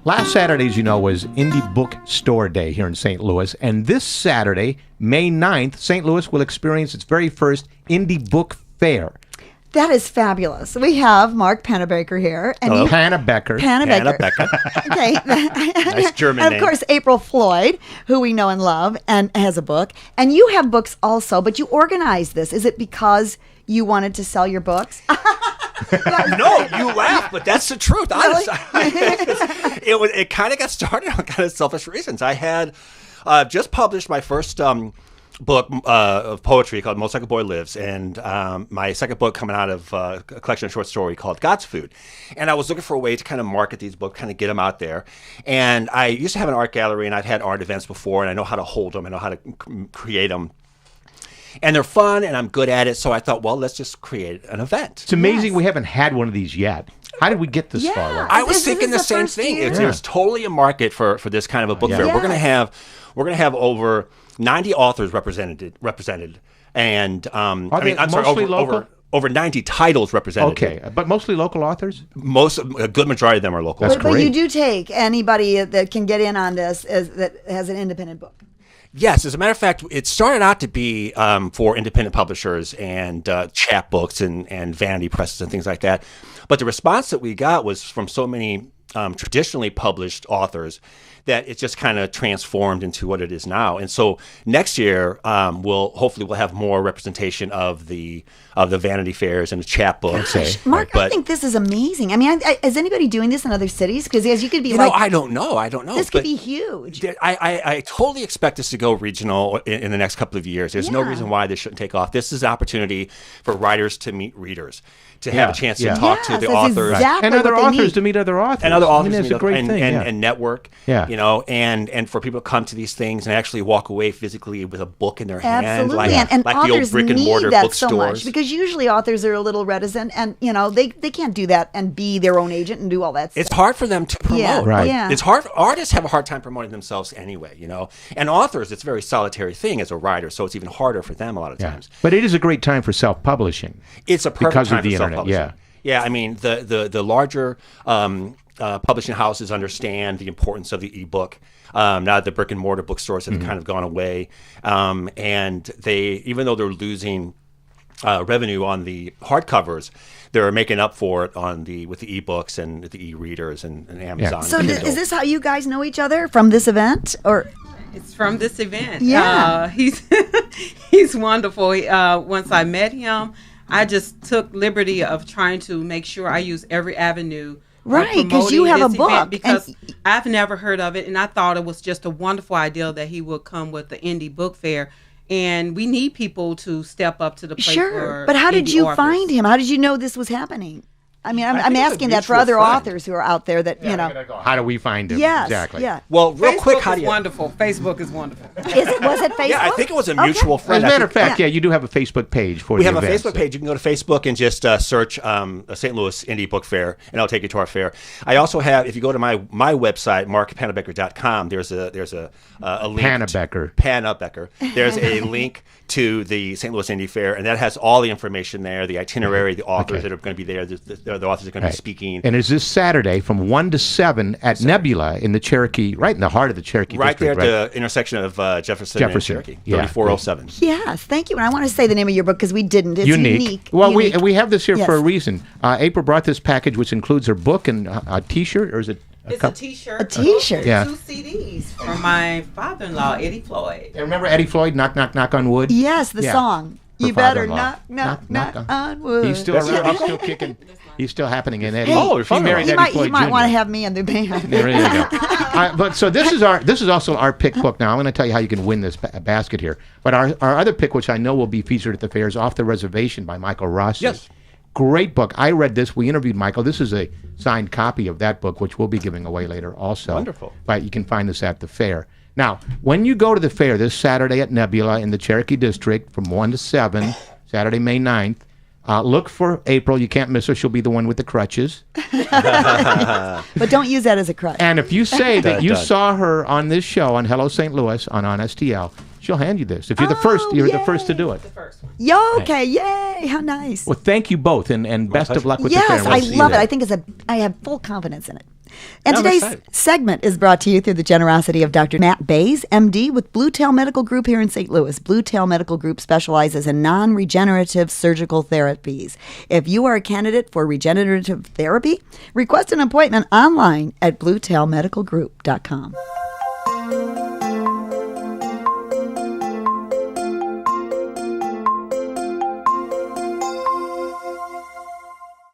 Last Saturday, as you know, was Indie Bookstore Day here in St. Louis. And this Saturday, May 9th, St. Louis will experience its very first Indie Book Fair. That is fabulous. We have Mark Pannebecker here. And Hello. Pannebecker. Okay. Nice German and name. of course, April Floyd, who we know and love, and has a book. And you have books also, but you organized this. Is it because you wanted to sell your books? No, you laugh, but that's the truth. Honestly, it kind of got started on kind of selfish reasons. I had just published my first book of poetry called Most Like a Boy Lives, and my second book coming out of a collection of short story called God's Food. And I was looking for a way to kind of market these books, kind of get them out there. And I used to have an art gallery, and I'd had art events before, and I know how to hold them, I know how to create them. And they're fun, and I'm good at it, so I thought, well, let's just create an event. It's amazing we haven't had one of these yet. How did we get this far? Right? I was thinking the same thing. There's totally a market for this kind of a book fair. We're gonna have over 90 authors represented, and over 90 titles represented. Okay, but mostly local authors? A good majority of them are local. That's great. But you do take anybody that can get in on this that has an independent book. Yes, as a matter of fact, it started out to be for independent publishers and chapbooks and vanity presses and things like that. But the response that we got was from so many traditionally published authors that it just kind of transformed into what it is now. And so next year, we'll have more representation of the vanity fairs and the chapbooks. Gosh, Mark, I think this is amazing. I mean, is anybody doing this in other cities? Because as you could be I don't know. This could be huge. I totally expect this to go regional in the next couple of years. There's no reason why this shouldn't take off. This is an opportunity for writers to meet readers, to have a chance to talk to the authors. Exactly and other authors to meet other authors. And other authors it's a great thing. And network. And for people to come to these things and actually walk away physically with a book in their hand. Absolutely. Like the old brick and mortar bookstores. So much, because usually authors are a little reticent, and they can't do that and be their own agent and do all that stuff. It's hard for them to promote. Yeah, right. Yeah. It's hard. Artists have a hard time promoting themselves anyway, And authors, it's a very solitary thing as a writer, so it's even harder for them a lot of times. But it is a great time for self-publishing. It's a perfect because time of the for internet. self-publishing. Yeah, I mean, the larger publishing houses understand the importance of the ebook. Now that the brick and mortar bookstores have kind of gone away, and even though they're losing revenue on the hardcovers, they're making up for it with the ebooks and the e-readers and Amazon. So is this how you guys know each other, from this event, or? It's from this event. Yeah, he's wonderful. Once I met him, I just took liberty of trying to make sure I use every avenue. Right, because you have a book. Because I've never heard of it, and I thought it was just a wonderful idea that he would come with the Indie Book Fair. And we need people to step up to the plate. Sure, but how did you find him? How did you know this was happening? I mean, I'm asking that for other authors who are out there that, How do we find him? Yes, Exactly. yeah. Well, real quick, how do you... wonderful. Facebook is wonderful. Was it Facebook? Yeah, I think it was a mutual friend. As a matter of fact, you do have a Facebook page for we the have event, a Facebook page. You can go to Facebook and just search St. Louis Indie Book Fair, and I'll take you to our fair. I also have, if you go to my website, markpannebecker.com, there's a link. Pannebecker. There's a link to the St. Louis Indie Fair, and that has all the information there, the itinerary, the authors that are going to be there, the authors that are going to be speaking. And it's this Saturday from 1 to 7 at Nebula in the Cherokee, right in the heart of the Cherokee Right district. there at the intersection of Jefferson and Cherokee, 3407. Yes, thank you. And I want to say the name of your book because we didn't. It's unique. Well, unique. we have this here for a reason. April brought this package, which includes her book and a T-shirt, or is it? It's a T-shirt. A T-shirt. Yeah. 2 CDs from my father-in-law, Eddie Floyd. And remember Eddie Floyd, Knock, Knock, Knock on Wood? Yes, the song. Her You better father-in-law. knock, knock on wood. He's still around. He's still kicking. He's still happening in Eddie. Hey, he married Eddie Floyd You might Jr. want to have me in the band. There you go. But so this is also our pick book. Now I'm going to tell you how you can win this basket here. But our other pick, which I know will be featured at the fair, is Off the Reservation by Michael Rossi. Yes. Great book. I read this. We interviewed Michael. This is a signed copy of that book, which we'll be giving away later also. Wonderful. But you can find this at the fair. Now, when you go to the fair this Saturday at Nebula in the Cherokee District from 1 to 7, Saturday, May 9th, look for April. You can't miss her. She'll be the one with the crutches. But don't use that as a crutch. And if you say that you saw her on this show on Hello St. Louis on STL, she'll hand you this. If you're the first, you're the first to do it. The first one. Okay, yay, how nice. Well, thank you both, and best of luck with the fair. Yes, I love it. I think I have full confidence in it. And Yeah, I'm today's excited. segment is brought to you through the generosity of Dr. Matt Bays, MD, with Blue Tail Medical Group here in St. Louis. Blue Tail Medical Group specializes in non-regenerative surgical therapies. If you are a candidate for regenerative therapy, request an appointment online at bluetailmedicalgroup.com.